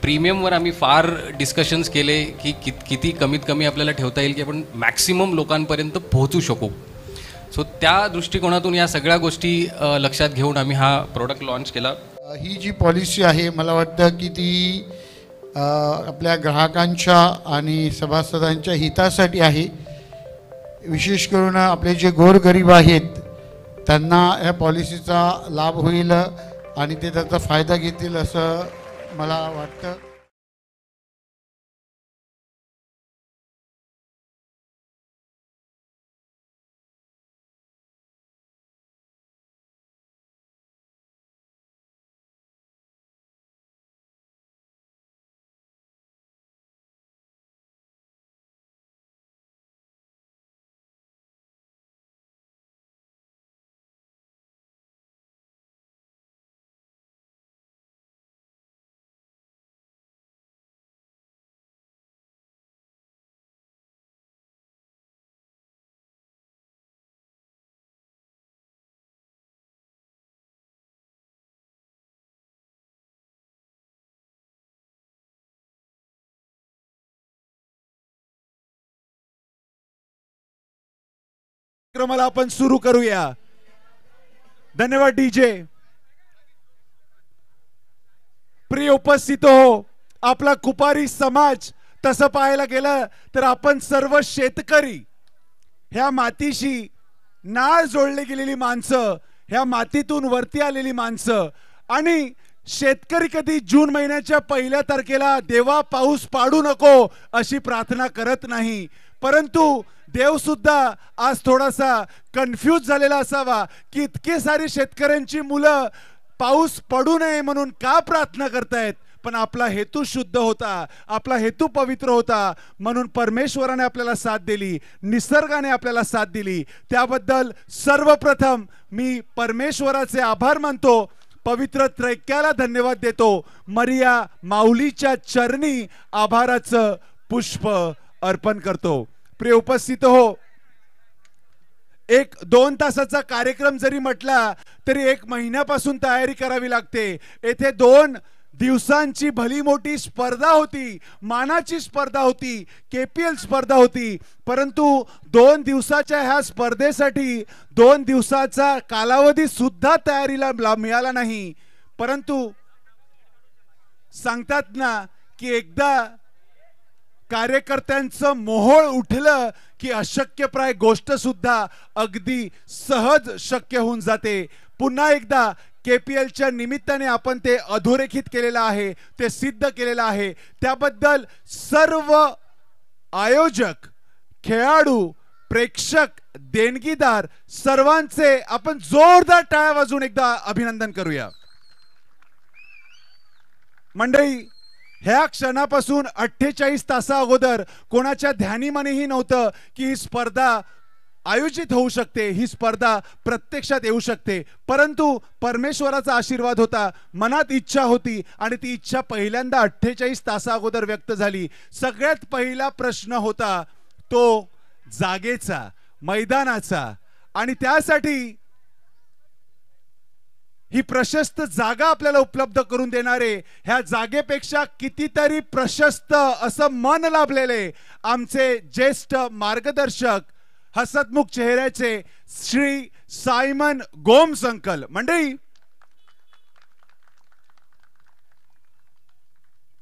प्रीमियमवर आम्ही फार डिस्कशन्स केले की किती कमीत कमी आपल्याला ठेवता येईल की आपण मॅक्सिमम लोकांपर्यंत पोहोचू शकू. सो त्या दृष्टिकोनातून या सगळ्या गोष्टी लक्षात घेऊन आम्ही हा प्रोडक्ट लॉन्च केला. ही जी पॉलिसी आहे मला वाटतं की ती आपल्या ग्राहकांच्या आणि सभासदांच्या हितासाठी आहे. विशेष करून आपले जे गोरगरीब आहेत त्यांना या पॉलिसीचा लाभ होईल आणि ते त्याचा फायदा घेतील असं मला वाटतं. कार्यक्रमाला आपण सुरू करूया. धन्यवाद डीजे. प्रिय उपस्थित हो, आपला कुपारी समाज तसं पाहायला गेलं तर आपण सर्व शेतकरी, ह्या मातीशी नाळ जोडले गेलेली माणसं, ह्या मातीतून वरती आलेली माणसं. आणि शेतकरी कधी जून महिन्याच्या 1 तारखेला देवा पाऊस पाडू नको अशी प्रार्थना करत नाही, परंतु देव सुद्धा आज थोडासा कन्फ्यूज झालेला असावा की इतके सारे शेतकऱ्यांची मुलं पाऊस पडू नये म्हणून का प्रार्थना करतायत. पण आपला हेतू शुद्ध होता, आपला हेतू पवित्र होता, म्हणून परमेश्वराने आपल्याला साथ दिली, निसर्गाने आपल्याला साथ दिली. त्याबद्दल सर्वप्रथम मी परमेश्वराचे आभार मानतो, पवित्र त्रैक्याला धन्यवाद देतो, मरिया माऊलीच्या चरणी आभाराचं पुष्प अर्पण करतो. प्रिय उपस्थित हो, 1-2 तासाचा कार्यक्रम जरी म्हटला तरी 1 महिन्यापासून तयारी करावी लागते. येथे 2 दिवसांची भली मोठी स्पर्धा होती, मानाची स्पर्धा होती, KPL स्पर्धा होती, परंतु 2 दिवसाच्या ह्या स्पर्धेसाठी 2 दिवसाचा कालावधी सुद्धा तयारीला मिळाला नाही. परंतु सांगतात ना की एकदा कार्यकर्त्यांचं मोहोळ उठलं की अशक्यप्राय गोष्ट सुद्धा अगदी सहज शक्य होऊन जाते. पुन्हा एकदा KPLच्या निमित्ताने आपण ते अधोरेखित केलेलं आहे, ते सिद्ध केलेलं आहे. त्याबद्दल सर्व आयोजक, खेळाडू, प्रेक्षक, देणगीदार सर्वांचे आपण जोरदार टाळ्या वाजवून एकदा अभिनंदन करूया. मंडळी, ह्या क्षणापासून 48 तासा अगोदर कोणाच्या ध्यानीमनेही नव्हतं की ही स्पर्धा आयोजित होऊ शकते, ही स्पर्धा प्रत्यक्षात येऊ शकते, परंतु परमेश्वराचा आशीर्वाद होता, मनात इच्छा होती आणि ती इच्छा पहिल्यांदा 48 तासा अगोदर व्यक्त झाली. सगळ्यात पहिला प्रश्न होता तो जागेचा, मैदानाचा, आणि त्यासाठी ही प्रशस्त जागा आपल्याला उपलब्ध करून देणारे, ह्या जागेपेक्षा कितीतरी प्रशस्त असं मन लाभलेले आमचे ज्येष्ठ मार्गदर्शक, हसतमुख चेहऱ्याचे श्री सायमन गोम्स अंकल. मंडळी,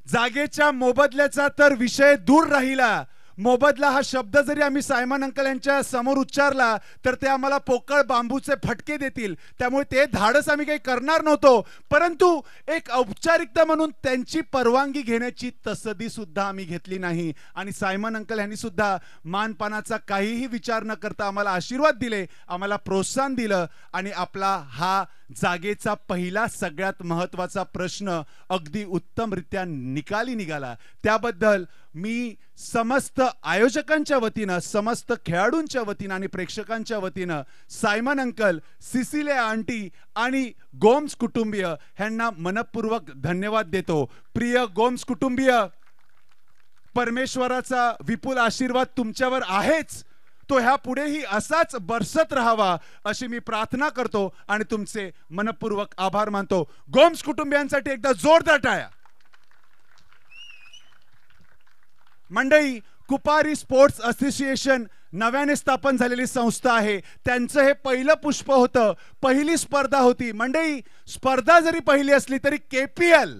जागेच्या मोबदल्याचा तर विषय दूर राहिला. मोबदला हा शब्द जरी आम्ही सायमन अंकल यांच्या समोर उच्चारला तर ते आम्हाला पोकळ बांबूचे फटके देतील, त्यामुळे ते धाडस आम्ही काही करणार नव्हतो. परंतु एक औपचारिकता म्हणून त्यांची परवानगी घेण्याची तसदी सुद्धा आम्ही घेतली नाही. आणि सायमन अंकल यांनी सुद्धा मानपानाचा काहीही विचार न करता आम्हाला आशीर्वाद दिले, आम्हाला प्रोत्साहन दिलं, आणि आपला हा जागेचा पहिला सगळ्यात महत्त्वाचा प्रश्न अगदी उत्तमरित्या निकाली निघाला. त्याबद्दल मी समस्त आयोजकांच्या वतीनं, समस्त खेळाडूंच्या वतीनं आणि प्रेक्षकांच्या वतीनं सायमन अंकल, सिसिलिया आंटी आणि गोम्स कुटुंबीय यांना मनपूर्वक धन्यवाद देतो. प्रिय गोम्स कुटुंबीय, परमेश्वराचा विपुल आशीर्वाद तुमच्यावर आहेच, तो ह्या पुढेही असाच बरसत राहावा अशी मी प्रार्थना करतो आणि तुमचे मनपूर्वक आभार मानतो. गोम्स कुटुंबियांसाठी एकदा जोरदार टाळ्या. मंडळी, कुपारी स्पोर्ट्स असोसिएशन नव्याने स्थापन झालेली संस्था आहे. त्यांचं हे पहिलं पुष्प होतं, पहिली स्पर्धा होती. मंडळी, स्पर्धा जरी पहिली असली तरी KPL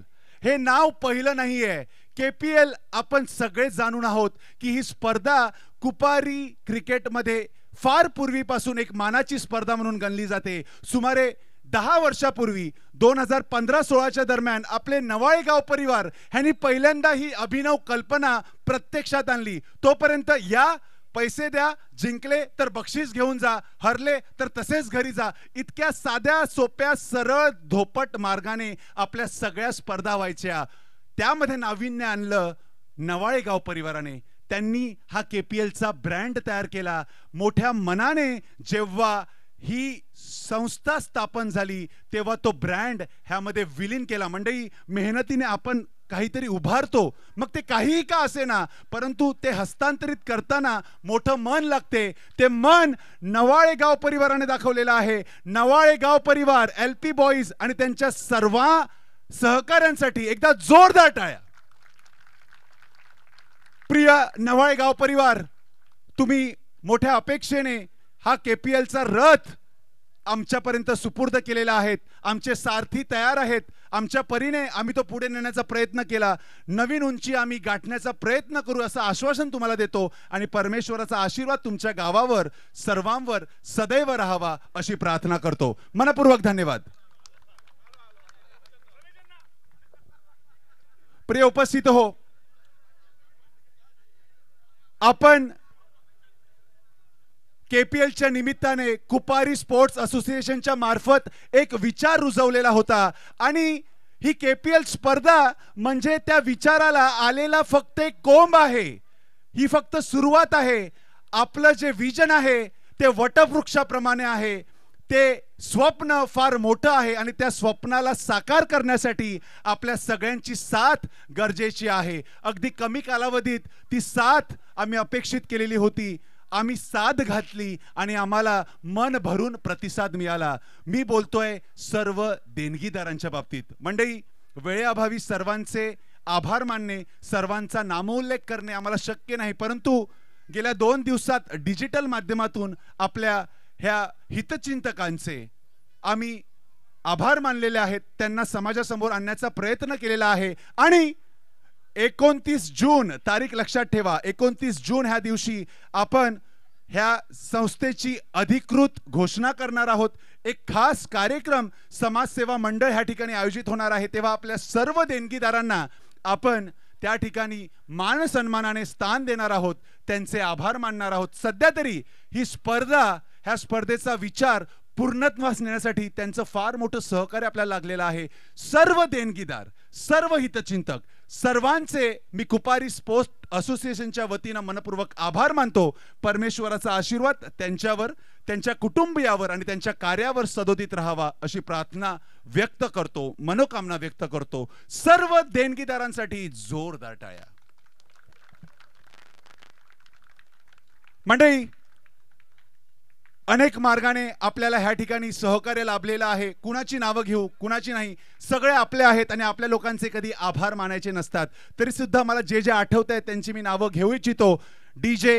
हे नाव पहिलं नाहीये. KPL आपण सगळे जाणून आहोत की ही स्पर्धा कुपारी क्रिकेटमध्ये फार पूर्वीपासून एक मानाची स्पर्धा म्हणून गणली जाते. सुमारे 10 वर्षापूर्वी 2015-16च्या दरम्यान आपले नवाळे गाव परिवार ह्यांनी पहिल्यांदा ही अभिनव कल्पना प्रत्यक्षात आणली. तोपर्यंत या पैसे द्या, जिंकले तर बक्षीस घेऊन जा, हरले तर तसेच घरी जा, इतक्या साध्या सोप्या सरळ धोपट मार्गाने आपल्या सगळ्या स्पर्धा व्हायच्या. त्यामध्ये नाविन्य आणलं नवाळे गाव परिवाराने. त्यांनी हा KPLचा ब्रँड तयार केला. मोठ्या मनाने जेव्हा ही संस्था स्थापन झाली तेव्हा तो ब्रँड ह्यामध्ये विलीन केला. मंडळी, मेहनतीने आपण काहीतरी उभारतो, मग ते काहीही का असेना, परंतु ते हस्तांतरित करताना मोठं मन लागते. ते मन नवाळे गाव परिवाराने दाखवलेलं आहे. नवाळे गाव परिवार, LP बॉईज आणि त्यांच्या सर्व सहकाऱ्यांसाठी एकदा जोरदार टाळ्या. प्रिय नवाळे गाव परिवार, तुम्ही मोठ्या अपेक्षेने हा KPLचा रथ आमच्यापर्यंत सुपूर्द केलेला आहे. आमचे सारथी तयार आहेत. आमच्या परीने आम्ही तो पुढे नेण्याचा प्रयत्न केला. नवीन उंची आम्ही गाठण्याचा प्रयत्न करू असं आश्वासन तुम्हाला देतो आणि परमेश्वराचा आशीर्वाद तुमच्या गावावर सर्वांवर सदैव राहावा अशी प्रार्थना करतो. मनपूर्वक धन्यवाद. प्रिय उपस्थित हो, आपण KPLच्या निमित्ताने कुपारी स्पोर्ट्स असोसिएशनच्या मार्फत एक विचार रुजवलेला होता आणि ही KPL स्पर्धा म्हणजे त्या विचाराला आलेला फक्त एक कोंब आहे. ही फक्त सुरुवात आहे. आपलं जे विजन आहे ते वटवृक्षाप्रमाणे आहे. ते स्वप्न फार मोठं आहे आणि त्या स्वप्नाला साकार करण्यासाठी आपल्या सगळ्यांची साथ गरजेची आहे. अगदी कमी कालावधीत ती साथ आम्ही अपेक्षित केलेली होती. आम्ही साथ घातली आणि आम्हाला मन भरून प्रतिसाद मिळाला. मी बोलतोय सर्व देणगीदारांच्या बाबतीत. मंडळी, वेळेअभावी सर्वांचे आभार मानणे, सर्वांचा नामोल्लेख करणे आम्हाला शक्य नाही, परंतु गेल्या 2 दिवसात डिजिटल माध्यमातून आपल्या ह्या हितचिंतकांचे आम्ही आभार मानलेले आहेत. त्यांना समाजासमोर आणण्याचा प्रयत्न केलेला आहे आणि 29 जून तारीख लक्षात ठेवा. 29 जून ह्या दिवशी आपण ह्या संस्थेची अधिकृत घोषणा करणार आहोत. एक खास कार्यक्रम समाजसेवा मंडळ ह्या ठिकाणी आयोजित होणार आहे. तेव्हा आपल्या सर्व देणगीदारांना आपण त्या ठिकाणी मान सन्मानाने स्थान देणार आहोत, त्यांचे आभार मानणार आहोत. सध्या तरी ही स्पर्धा, ह्या स्पर्धेचा विचार पूर्णत्वास नेण्यासाठी त्यांचं फार मोठं सहकार्य आपल्याला लागलेलं आहे. सर्व देणगीदार, सर्व हितचिंतक, सर्वांचे मी कुपारी स्पोर्ट्स असोसिएशनच्या वतीनं मनपूर्वक आभार मानतो. परमेश्वराचा आशीर्वाद त्यांच्यावर, त्यांच्या कुटुंबियावर आणि त्यांच्या कार्यावर सदोदित राहावा अशी प्रार्थना व्यक्त करतो, मनोकामना व्यक्त करतो. सर्व देणगीदारांसाठी जोरदार टाळ्या. मंडळी, अनेक मार्गाने आपल्याला ह्या ठिकाणी सहकार्य लाभलेलं आहे. कुणाची नावं घेऊ, कुणाची नाही, सगळे आपले आहेत आणि आपल्या लोकांचे कधी आभार मानायचे नसतात. तरी सुद्धा मला जे जे आठवत आहेत त्यांची मी नावं घेऊ इच्छितो. DJ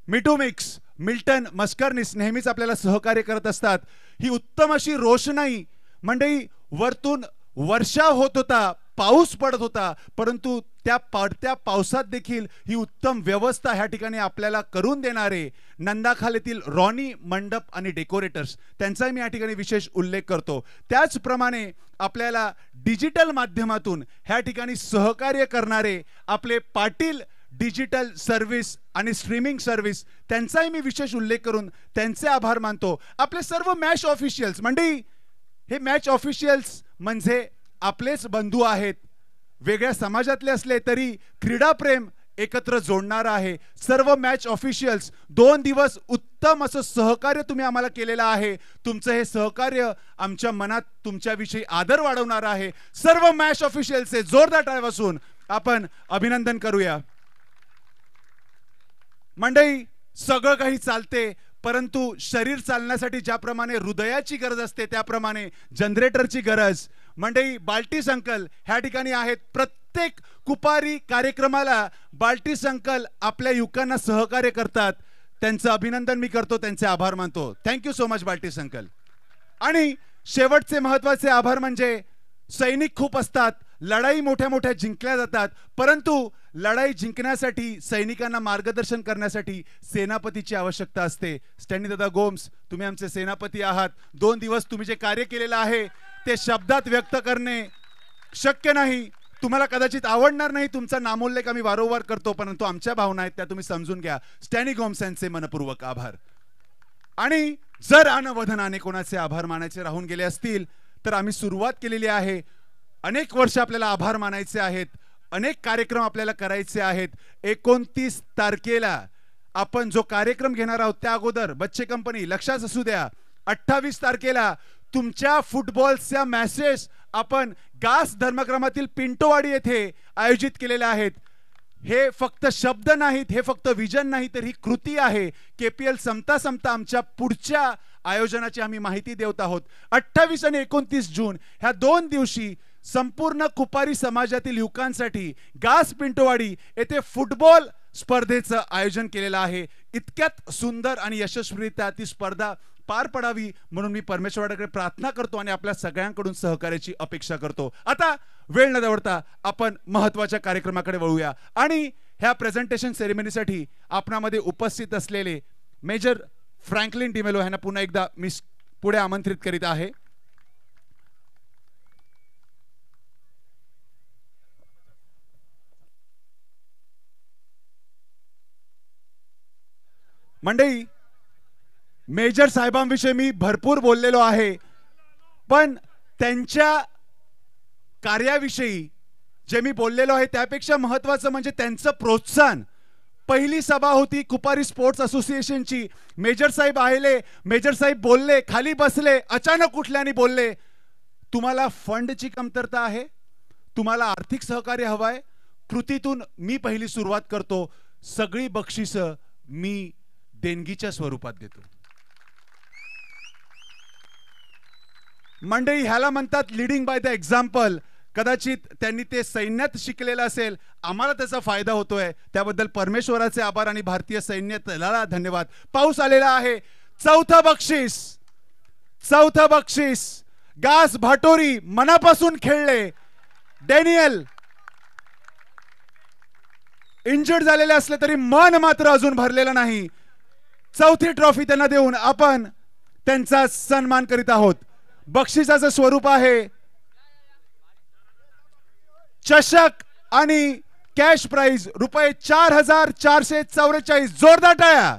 मिटू मिक्स, मिल्टन मस्करनिस नेहमीच आपल्याला सहकार्य करत असतात. ही उत्तम अशी रोषणाई, मंडळी, वरतून वर्षाव होत होता, पाऊस पडत होता, परंतु त्या पडत्या पावसात देखील ही उत्तम व्यवस्था ह्या ठिकाणी आपल्याला करून देणारे नंदाखाल येथील रॉनी मंडप आणि डेकोरेटर्स, त्यांचाही मी या ठिकाणी विशेष उल्लेख करतो. त्याचप्रमाणे आपल्याला डिजिटल माध्यमातून ह्या ठिकाणी सहकार्य करणारे आपले पाटील डिजिटल सर्व्हिस आणि स्ट्रीमिंग सर्व्हिस, त्यांचाही मी विशेष उल्लेख करून त्यांचे आभार मानतो. आपले सर्व मॅच ऑफिशियल्स, मंडळी, हे मॅच ऑफिशियल्स म्हणजे आपलेच बंधू आहेत. वेगळ्या समाजातले असले तरी क्रीडा प्रेम एकत्र जोडणारा आहे. सर्व मॅच ऑफिशियल्स, 2 दिवस उत्तम असं सहकार्य तुम्ही आम्हाला केलेलं आहे. तुमचं हे सहकार्य आमच्या मनात तुमच्याविषयी आदर वाढवणार आहे. सर्व मॅच ऑफिशियल्सचे जोरदार टाळ्या वाजवून आपण अभिनंदन करूया. मंडळी, सगळं काही चालते, परंतु शरीर चालण्यासाठी ज्याप्रमाणे हृदयाची गरज असते त्याप्रमाणे जनरेटरची गरज, मंडळी बाल्टीस अंकल ह्या ठिकाणी आहेत. प्रत्येक कुपारी कार्यक्रमाला बाल्टीस अंकल आपल्या युवकांना सहकार्य करतात. त्यांचं अभिनंदन मी करतो, त्यांचे आभार मानतो. थँक्यू सो मच बाल्टीस अंकल. आणि शेवटचे महत्वाचे आभार म्हणजे सैनिक खूप असतात, लढाई मोठ्या मोठ्या जिंकल्या जातात, परंतु लढाई जिंकण्यासाठी सैनिकांना मार्गदर्शन करण्यासाठी सेनापतीची आवश्यकता असते. स्टॅनी दादा गोम्स, तुम्ही आमचे सेनापती आहात. 2 दिवस तुम्ही जे कार्य केलेलं आहे ते शब्दात व्यक्त करणे शक्य नाही. तुम्हाला कदाचित आवडणार नाही, तुमचा नामोल्लेख आम्ही वारंवार करतो, परंतु आमच्या भावना आहेत त्या तुम्ही समजून घ्या. स्टॅनी गोम्स यांचे मनपूर्वक आभार. आणि जर अनवधनाने कोणाचे आभार मानायचे राहून गेले असतील तर आम्ही सुरुवात केलेली आहे. अनेक वर्ष आपल्याला आभार मानायचे आहेत, अनेक कार्यक्रम आपल्याला करायचे आहेत. 29 तारखेला आपण जो कार्यक्रम घेणार आहोत त्या अगोदर बच्चे कंपनी लक्षात असू द्या, 28 तारखेला तुमच्या फुटबॉलच्या मॅचेस आपण गास धर्मक्रमातील पिंटोवाडी येथे आयोजित केलेले आहेत. हे फक्त शब्द नाहीत, हे फक्त विजन नाही, तर ही कृती आहे. KPL संपता संपता आमच्या पुढच्या आयोजनाची आम्ही माहिती देत आहोत. 28 आणि 29 जून ह्या 2 दिवशी संपूर्ण कुपारी समाजातील युवकांसाठी गास पिंटोवाडी येथे फुटबॉल स्पर्धेचं आयोजन केलेलं आहे. इतक्यात सुंदर आणि यशस्वीरित्या ती स्पर्धा पार पडावी म्हणून मी परमेश्वराकडे प्रार्थना करतो आणि आपल्या सगळ्यांकडून सहकार्याची अपेक्षा करतो. आता वेळ न दवडता आपण महत्त्वाच्या कार्यक्रमाकडे वळूया. आणि ह्या प्रेझेंटेशन सेरेमनीसाठी आपणामध्ये उपस्थित असलेले मेजर फ्रँकलिन डिमेलो यांना पुन्हा एकदा मी पुढे आमंत्रित करीत आहे. मंडळी, मेजर साहेबांविषयी मी भरपूर बोललेलो आहे, पण त्यांच्या कार्याविषयी जे मी बोललेलो आहे त्यापेक्षा महत्त्वाचं म्हणजे त्यांचं प्रोत्साहन. पहिली सभा होती कुपारी स्पोर्ट्स असोसिएशनची. मेजर साहेब आले, मेजर साहेब बोलले, खाली बसले, अचानक उठल्याने बोलले, तुम्हाला फंडची कमतरता आहे, तुम्हाला आर्थिक सहकार्य हवं आहे, कृतीतून मी पहिली सुरुवात करतो, सगळी बक्षिसं मी देणगीच्या स्वरूपात देतो. मंडळी, ह्याला म्हणतात लीडिंग बाय द एक्झाम्पल. कदाचित त्यांनी ते सैन्यात शिकलेलं असेल, आम्हाला त्याचा फायदा होतोय, त्याबद्दल परमेश्वराचे आभार आणि भारतीय सैन्याला धन्यवाद. पाऊस आलेला आहे. चौथं बक्षीस गास भाटोरी मनापासून खेळले. डॅनियल इंजर्ड झालेले असले तरी मन मात्र अजून भरलेलं नाही. चौथी ट्रॉफी त्यांना देऊन आपण त्यांचा सन्मान करीत आहोत. बक्षिसाचं स्वरूप आहे चषक आणि कॅश प्राइज रुपये 4,444. जोरदार टाळ्या.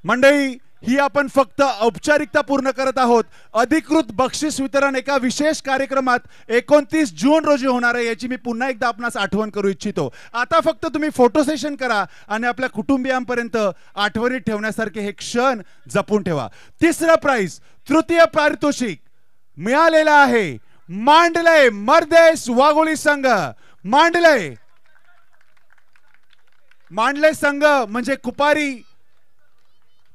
मंडळी, ही आपण फक्त औपचारिकता पूर्ण करत आहोत. अधिकृत बक्षीस वितरण एका विशेष कार्यक्रमात 29 जून रोजी होणार आहे, याची मी पुन्हा एकदा आपणास आठवण करू इच्छितो. आता फक्त तुम्ही फोटो सेशन करा आणि आपल्या कुटुंबियांपर्यंत आठवणीत ठेवण्यासारखे हे क्षण जपून ठेवा. तिसरं प्राइज, तृतीय पारितोषिक मिळालेला आहे मांडलय मर्देस वाघोली संघ. मांडलय संघ म्हणजे कुपारी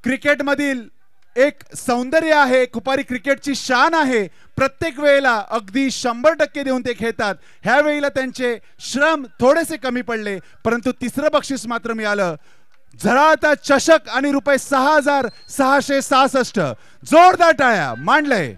क्रिकेट मधील एक सौंदर्य आहे, कुपारी क्रिकेटची शान आहे. प्रत्येक वेळेला अगदी 100% देऊन ते खेळतात. ह्या वेळेला त्यांचे श्रम थोडेसे कमी पडले, परंतु तिसरं बक्षीस मात्र मिळालं. झळाळता चषक आणि रुपये 6,666. जोरदार टाळ्या. मांडलय.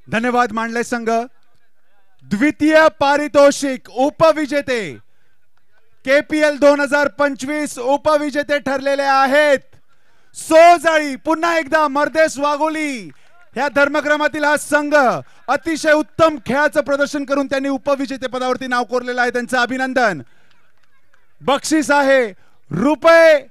धन्यवाद मांडले संघ. द्वितीय पारितोषिक उपविजेते KPL 2025 उपविजेते ठरलेले आहेत सोजाळी. पुन्हा एकदा मर्देस वाघोली ह्या धर्मक्रमातील हा संघ अतिशय उत्तम खेळाचं प्रदर्शन करून त्यांनी उपविजेते पदावरती नाव कोरलेलं आहे. त्यांचं अभिनंदन. बक्षीस आहे रुपये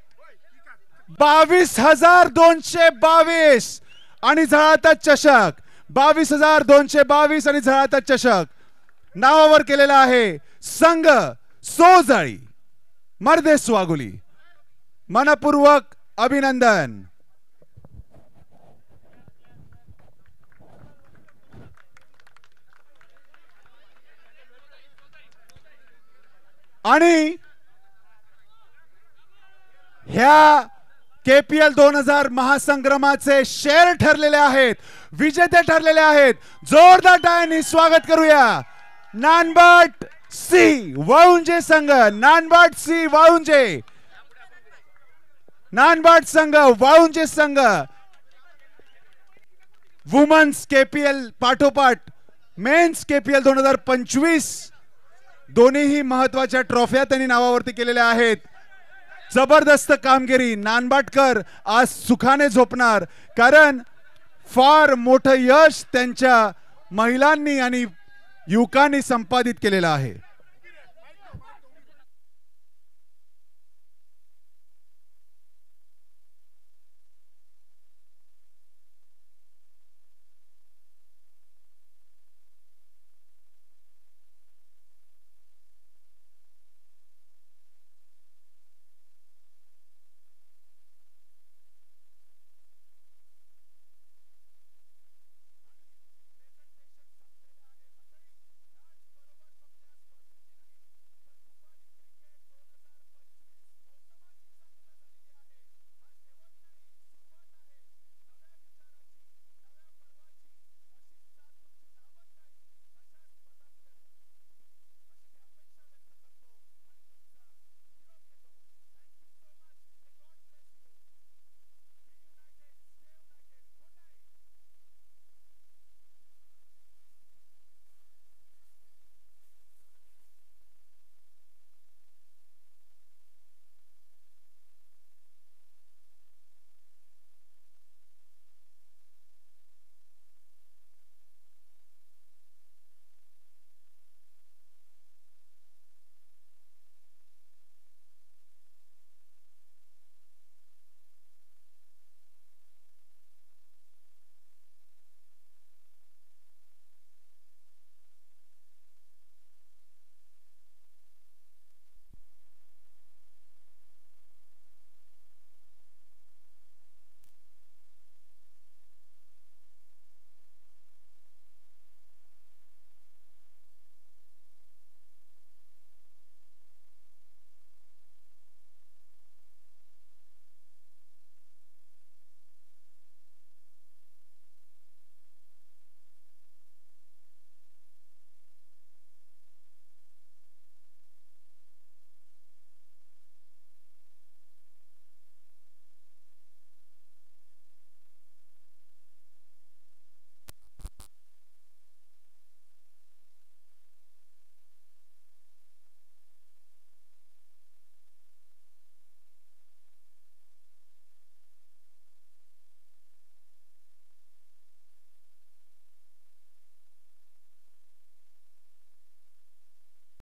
22,222 आणि झळाळता चषक 22,222 आणि झळाळता चषक नावावर केलेला आहे संघ सोजाळी मर्देस वाघोली. मनपूर्वक अभिनंदन. आणि ह्या KPL 2000 महासंग्रामाचे शेर ठरलेले आहेत, विजेते ठरलेले आहेत. जोरदार टाळ्यांनी स्वागत करूया नानबाट सी वाळुंजे संघ. नानबाट सी वाळुंजे, नानबाट संघ वाळुंजे संघ वुमन्स KPL पाठोपाठ मेन्स KPL 2025 दोन्हीही महत्वाच्या ट्रॉफ्या त्यांनी नावावरती केलेल्या आहेत. जबरदस्त कामगिरी. नानबाटकर आज सुखाने झोपणार, कारण फार मोठं यश त्यांच्या महिलांनी आणि युवकांनी संपादित केलेलं आहे.